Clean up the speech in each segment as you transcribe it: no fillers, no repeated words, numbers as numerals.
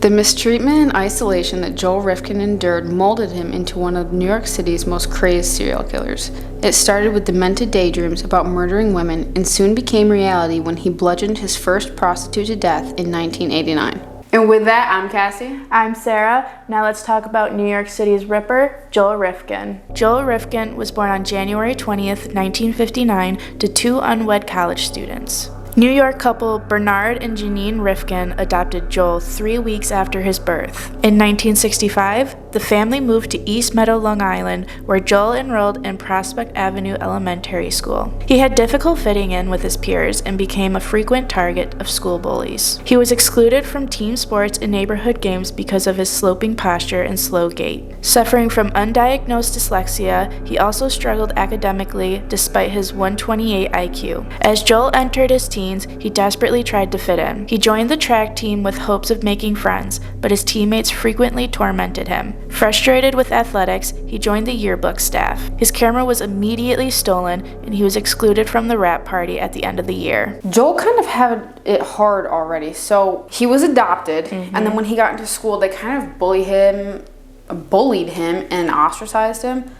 The mistreatment and isolation that Joel Rifkin endured molded him into one of New York City's most crazed serial killers. It started with demented daydreams about murdering women and soon became reality when he bludgeoned his first prostitute to death in 1989. And with that, I'm Cassie. I'm Sara. Now let's talk about New York City's Ripper, Joel Rifkin. Joel Rifkin was born on January 20th, 1959 to two unwed college students. New York couple Bernard and Janine Rifkin adopted Joel 3 weeks after his birth. In 1965, the family moved to East Meadow, Long Island, where Joel enrolled in Prospect Avenue Elementary School. He had difficulty fitting in with his peers and became a frequent target of school bullies. He was excluded from team sports and neighborhood games because of his sloping posture and slow gait. Suffering from undiagnosed dyslexia, he also struggled academically despite his 128 IQ. As Joel entered his teens, he desperately tried to fit in. He joined the track team with hopes of making friends, but his teammates frequently tormented him. Frustrated with athletics, he joined the yearbook staff. His camera was immediately stolen, and he was excluded from the rap party at the end of the year. Joel kind of had it hard already. So he was adopted, and then when he got into school, they kind of bullied him and ostracized him.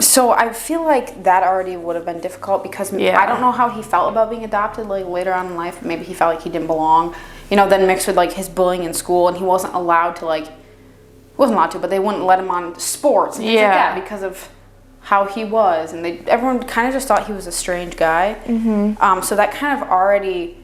So I feel like that already would have been difficult because I don't know how he felt about being adopted like later on in life. Maybe he felt like he didn't belong, then mixed with like his bullying in school, and he wasn't allowed to but they wouldn't let him on sports and things like that because of how he was, and everyone kind of just thought he was a strange guy. So that kind of already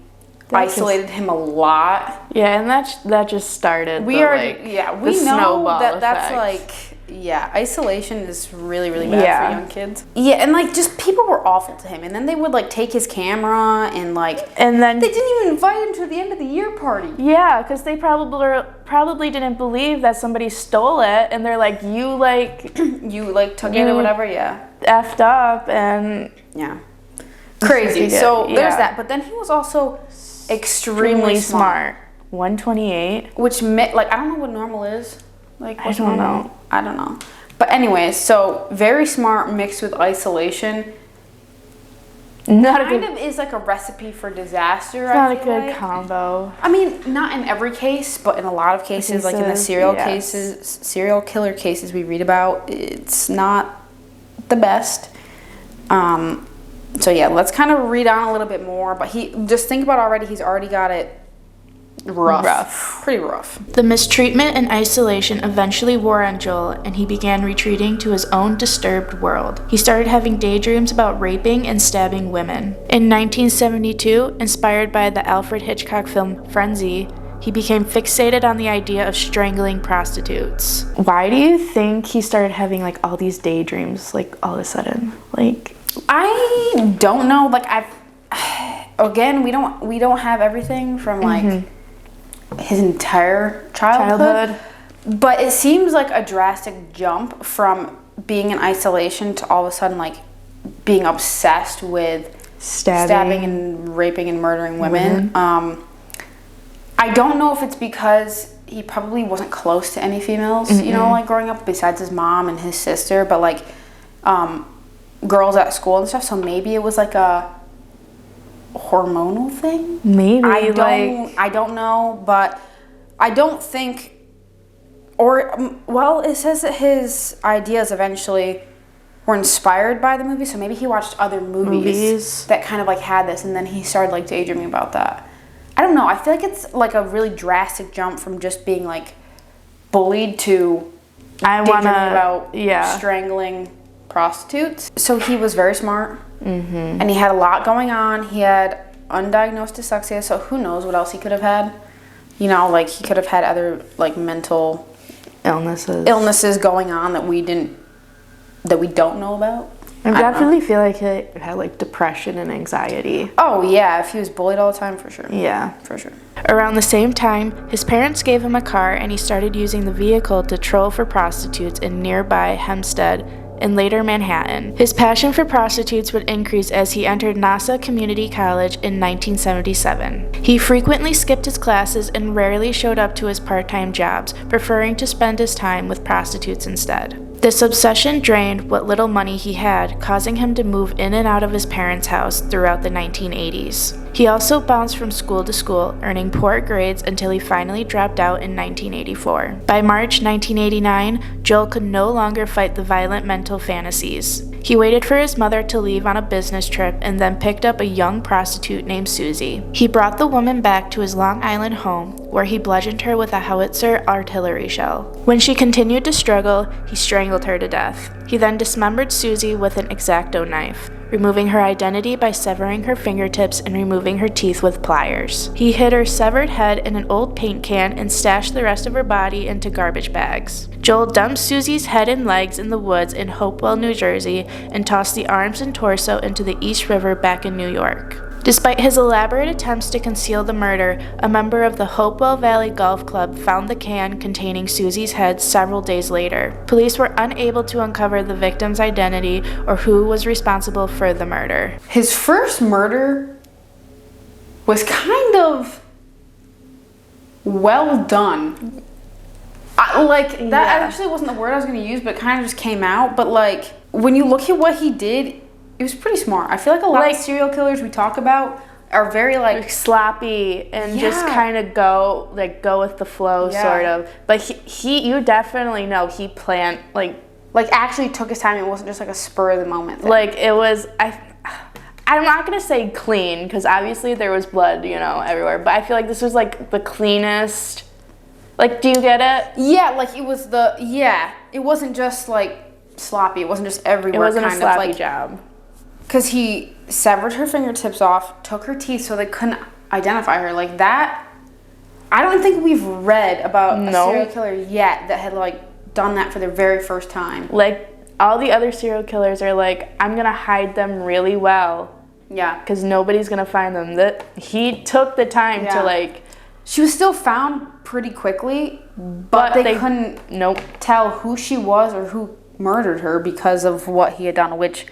isolated him a lot. Yeah, and that just started. We know that's like. Yeah, isolation is really, really bad for young kids. Yeah, and just people were awful to him, and then they would take his camera and then they didn't even invite him to the end of the year party. Yeah, because they probably didn't believe that somebody stole it, and they're like, you took it or whatever. Yeah, effed up and crazy. So there's that, but then he was also extremely smart. 128, which I don't know what normal is. I don't know. But anyways, so very smart mixed with isolation. Is like a recipe for disaster. It's not a good combo. I mean, not in every case, but in a lot of cases, like in the serial killer cases we read about, it's not the best. So yeah, let's kind of read on a little bit more. But just think about he's already got it pretty rough. The mistreatment and isolation eventually wore on Joel, and he began retreating to his own disturbed world. He started having daydreams about raping and stabbing women. In 1972, inspired by the Alfred Hitchcock film Frenzy, he became fixated on the idea of strangling prostitutes. Why do you think he started having all these daydreams all of a sudden? I don't know. Again, we don't have everything from his entire childhood, but it seems like a drastic jump from being in isolation to all of a sudden being obsessed with stabbing and raping and murdering women. I don't know if it's because he probably wasn't close to any females, growing up besides his mom and his sister, but girls at school and stuff. So maybe it was a hormonal thing. Maybe I don't know, but I don't think. It says that his ideas eventually were inspired by the movie, so maybe he watched other movies that kind of had this, and then he started daydreaming about that. I don't know. I feel like it's a really drastic jump from just being bullied to daydreaming about strangling prostitutes. So he was very smart. And he had a lot going on. He had undiagnosed dyslexia, so who knows what else he could have had. He could have had other mental illnesses going on that we don't know about. I definitely feel like he had depression and anxiety. Oh yeah, if he was bullied all the time, for sure. Yeah, for sure. Around the same time, his parents gave him a car, and he started using the vehicle to troll for prostitutes in nearby Hempstead and later Manhattan. His passion for prostitutes would increase as he entered Nassau Community College in 1977. He frequently skipped his classes and rarely showed up to his part-time jobs, preferring to spend his time with prostitutes instead. This obsession drained what little money he had, causing him to move in and out of his parents' house throughout the 1980s. He also bounced from school to school, earning poor grades until he finally dropped out in 1984. By March 1989, Joel could no longer fight the violent mental fantasies. He waited for his mother to leave on a business trip and then picked up a young prostitute named Susie. He brought the woman back to his Long Island home, where he bludgeoned her with a howitzer artillery shell. When she continued to struggle, he strangled her to death. He then dismembered Susie with an X-Acto knife, removing her identity by severing her fingertips and removing her teeth with pliers. He hid her severed head in an old paint can and stashed the rest of her body into garbage bags. Joel dumped Susie's head and legs in the woods in Hopewell, New Jersey, and tossed the arms and torso into the East River back in New York. Despite his elaborate attempts to conceal the murder, a member of the Hopewell Valley Golf Club found the can containing Susie's head several days later. Police were unable to uncover the victim's identity or who was responsible for the murder. His first murder was kind of well done. That actually wasn't the word I was going to use, but it kind of just came out. But like, when you look at what he did, it was pretty smart. I feel like a lot of serial killers we talk about are very like sloppy and just kind of go with the flow sort of. But he you definitely know he planned like actually took his time. It wasn't just like a spur of the moment thing. Like it was I'm not gonna say clean because obviously there was blood everywhere. But I feel like this was like the cleanest. Like, do you get it? Yeah, like it was it wasn't just like sloppy. It wasn't just everywhere. It wasn't a sloppy job. Because he severed her fingertips off, took her teeth so they couldn't identify her. Like that, I don't think we've read about a serial killer yet that had like done that for their very first time. Like all the other serial killers are like, I'm gonna hide them really well. Yeah. Because nobody's gonna find them. That he took the time to like. She was still found pretty quickly, but they couldn't tell who she was or who murdered her because of what he had done, which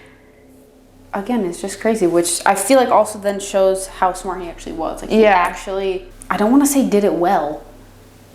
again is just crazy, which I feel like also then shows how smart he actually was. Like he actually, I don't want to say did it well,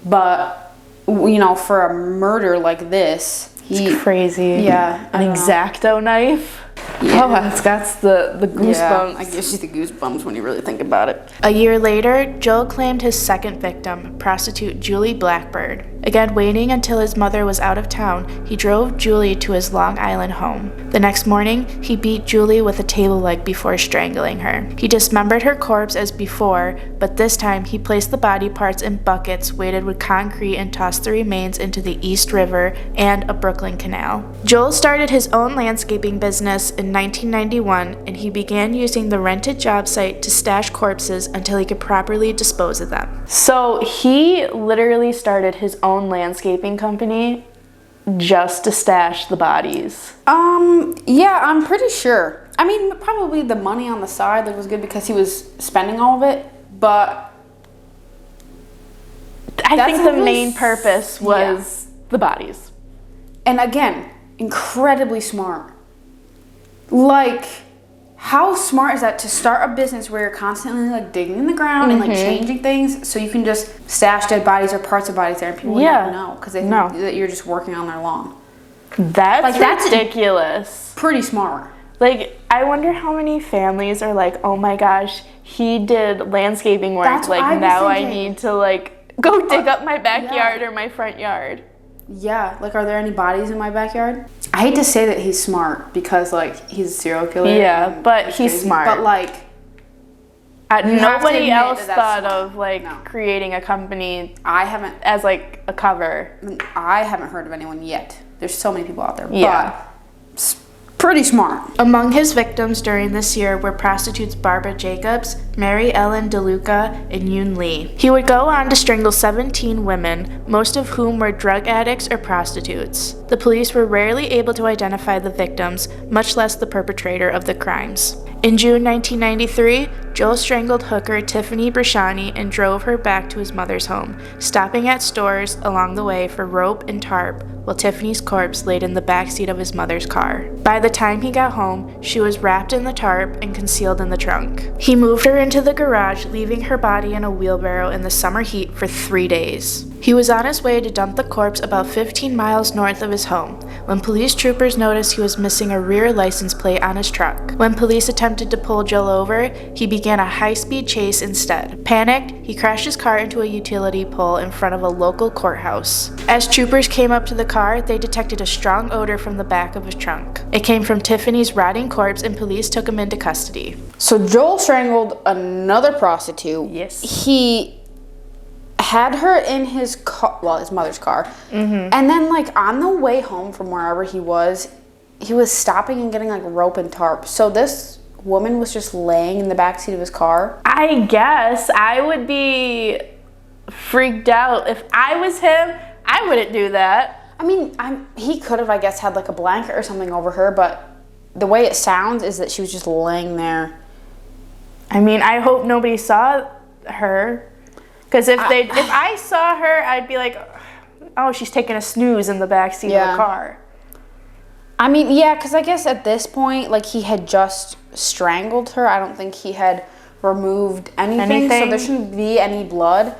but for a murder like this, it's crazy. Yeah. An X-Acto knife. Yeah. Oh, it's got the goosebumps. Yeah, I gives you the goosebumps when you really think about it. A year later, Joel claimed his second victim, prostitute Julie Blackbird. Again, waiting until his mother was out of town, he drove Julie to his Long Island home. The next morning, he beat Julie with a table leg before strangling her. He dismembered her corpse as before, but this time he placed the body parts in buckets weighted with concrete and tossed the remains into the East River and a Brooklyn canal. Joel started his own landscaping business in 1991, and he began using the rented job site to stash corpses until he could properly dispose of them. So he literally started his own landscaping company just to stash the bodies. Yeah, I'm pretty sure. I mean, probably the money on the side was good because he was spending all of it, but I think the main purpose was the bodies. And again, incredibly smart. Like, how smart is that to start a business where you're constantly like digging in the ground and like changing things so you can just stash dead bodies or parts of bodies there and people never know because they think that you're just working on their lawn. That's ridiculous. Pretty smart. Like, I wonder how many families are like, oh my gosh, he did landscaping work. That's like now I need to like go dig up my backyard or my front yard. Yeah, like are there any bodies in my backyard? I hate to say that he's smart because like he's a serial killer. Yeah, but he's crazy. smart. But like nobody else thought of like creating a company. I haven't as like a cover. I haven't heard of anyone yet. There's so many people out there. Yeah. But pretty smart. Among his victims during this year were prostitutes Barbara Jacobs, Mary Ellen DeLuca, and Yoon Lee. He would go on to strangle 17 women, most of whom were drug addicts or prostitutes. The police were rarely able to identify the victims, much less the perpetrator of the crimes. In June 1993, Joel strangled hooker Tiffany Brashani and drove her back to his mother's home, stopping at stores along the way for rope and tarp, while Tiffany's corpse laid in the backseat of his mother's car. By the time he got home, she was wrapped in the tarp and concealed in the trunk. He moved her into the garage, leaving her body in a wheelbarrow in the summer heat for 3 days. He was on his way to dump the corpse about 15 miles north of his home when police troopers noticed he was missing a rear license plate on his truck. When police attempted to pull Joel over, he began a high-speed chase instead. Panicked, he crashed his car into a utility pole in front of a local courthouse. As troopers came up to the car, they detected a strong odor from the back of his trunk. It came from Tiffany's rotting corpse, and police took him into custody. So Joel strangled another prostitute. Yes. He had her in his car, well, his mother's car. And then, like, on the way home from wherever he was stopping and getting, like, rope and tarp. So this woman was just laying in the backseat of his car. I guess I would be freaked out. If I was him, I wouldn't do that. I mean, he could have, I guess, had, like, a blanket or something over her, but the way it sounds is that she was just laying there. I mean, I hope nobody saw her. Because if I saw her, I'd be like, oh, she's taking a snooze in the backseat of the car. I mean, yeah, because I guess at this point, like, he had just strangled her. I don't think he had removed anything. So there shouldn't be any blood.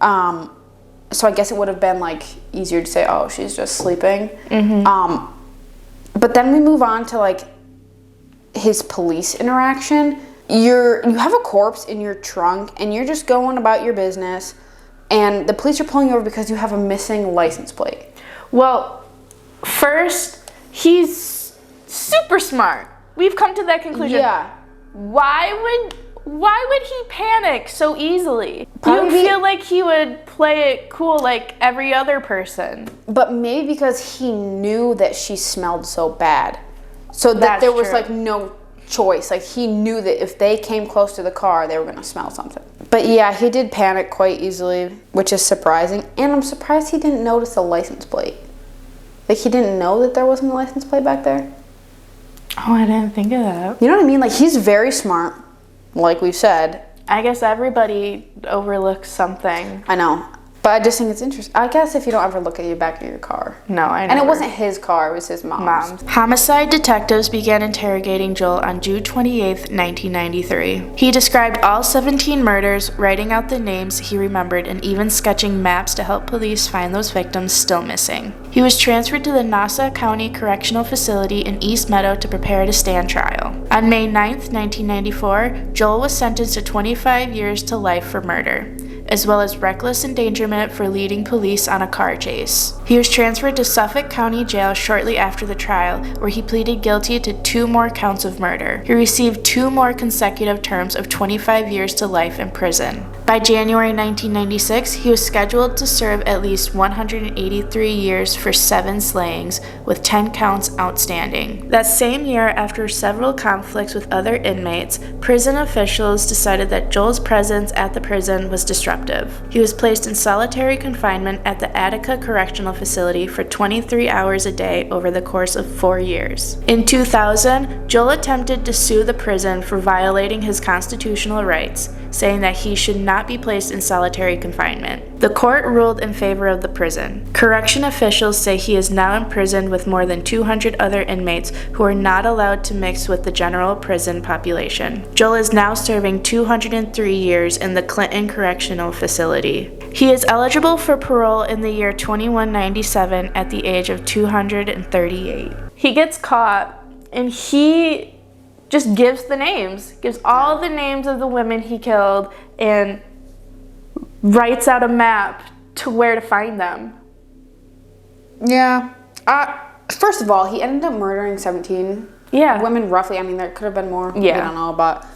So I guess it would have been, like, easier to say, oh, she's just sleeping. But then we move on to, like, his police interaction. You have a corpse in your trunk, and you're just going about your business, and the police are pulling you over because you have a missing license plate. Well, first, he's super smart. We've come to that conclusion. Yeah. Why would he panic so easily? Probably You feel like he would play it cool like every other person. But maybe because he knew that she smelled so bad. So that there was, like, no choice. Like, he knew that if they came close to the car, they were going to smell something. But yeah, he did panic quite easily, which is surprising. And I'm surprised he didn't notice the license plate. Like, he didn't know that there wasn't a license plate back there. Oh, I didn't think of that. You know what I mean? Like, he's very smart, like we've said. I guess everybody overlooks something. I know. But I just think it's interesting. I guess if you don't ever look at the back of your car. No, I never. And it wasn't his car, it was his mom's. Homicide detectives began interrogating Joel on June 28, 1993. He described all 17 murders, writing out the names he remembered, and even sketching maps to help police find those victims still missing. He was transferred to the Nassau County Correctional Facility in East Meadow to prepare to stand trial. On May 9, 1994, Joel was sentenced to 25 years to life for murder, as well as reckless endangerment for leading police on a car chase. He was transferred to Suffolk County Jail shortly after the trial, where he pleaded guilty to 2 more counts of murder. He received 2 more consecutive terms of 25 years to life in prison. By January 1996, he was scheduled to serve at least 183 years for 7 slayings, with 10 counts outstanding. That same year, after several conflicts with other inmates, prison officials decided that Joel's presence at the prison was disruptive. He was placed in solitary confinement at the Attica Correctional Facility for 23 hours a day over the course of 4 years. In 2000, Joel attempted to sue the prison for violating his constitutional rights, saying that he should not be placed in solitary confinement. The court ruled in favor of the prison. Correction officials say he is now imprisoned with more than 200 other inmates who are not allowed to mix with the general prison population. Joel is now serving 203 years in the Clinton Correctional Facility. He is eligible for parole in the year 2197 at the age of 238. He gets caught, and he just gives the names, gives all the names of the women he killed, and writes out a map to where to find them. Yeah. First of all, he ended up murdering 17 women roughly. I mean, there could have been more. Yeah. We don't know, but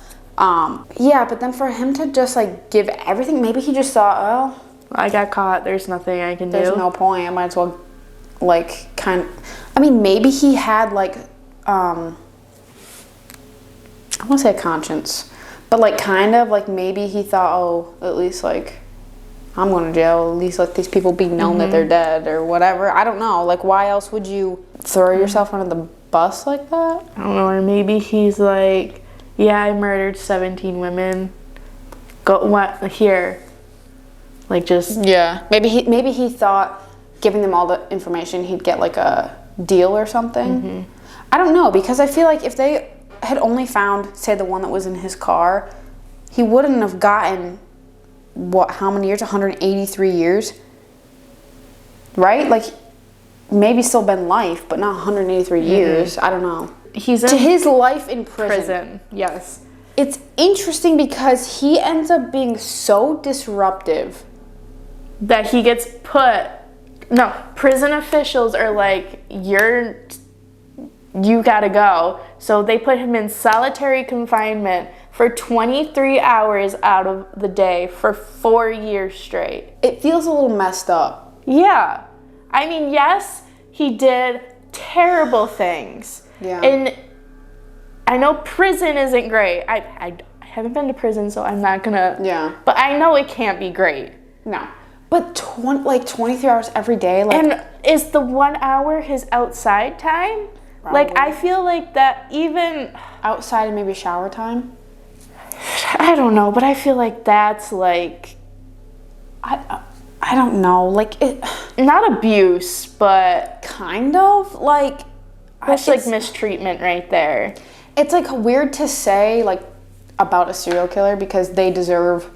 yeah, but then for him to just, like, give everything, maybe he just thought, oh, I got caught, there's nothing I can do. There's no point. I might as well, like, I mean, maybe he had, like, I want to say a conscience, but, like, kind of, like, maybe he thought, oh, at least, like, I'm going to jail. At least let these people be known that they're dead or whatever. I don't know. Like, why else would you throw yourself under the bus like that? I don't know. Or maybe he's like, yeah, I murdered 17 women. Go, what, here. Like, just... Yeah. Maybe he thought giving them all the information, he'd get, like, a deal or something. I don't know, because I feel like if they had only found, say, the one that was in his car, he wouldn't have gotten, how many years? 183 years? right? Like, maybe still been life, but not 183 years. I don't know. He's to his life in prison. Yes. It's interesting because he ends up being so disruptive that he gets prison officials are like, you gotta go. So they put him in solitary confinement for 23 hours out of the day for 4 years straight. It feels a little messed up. Yeah. I mean, yes, he did terrible things. Yeah. And I know prison isn't great. I haven't been to prison, so I'm not gonna. Yeah. But I know it can't be great. No. But 23 hours every day, like. And is the 1 hour his outside time? Probably. Like, I feel like that even Outside and maybe shower time? I don't know, but I feel like that's like. I don't know. Like, it. Not abuse, but. Kind of. Like. That's like mistreatment right there. It's like weird to say, like, about a serial killer because they deserve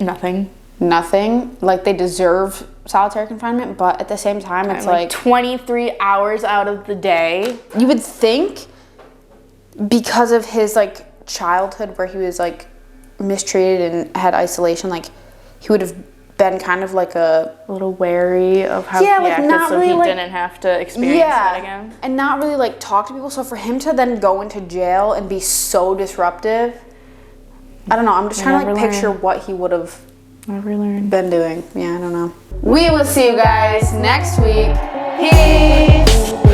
nothing. Like, they deserve solitary confinement, but at the same time, it's like 23 hours out of the day. You would think because of his, like, childhood where he was, like, mistreated and had isolation, like, he would have been kind of like a little wary of how he acted, not so really, he like, didn't have to experience that again. And not really, like, talk to people. So for him to then go into jail and be so disruptive, I don't know. I'm just trying to, like, picture what he would have been doing. Yeah, I don't know. We will see you guys next week. Peace.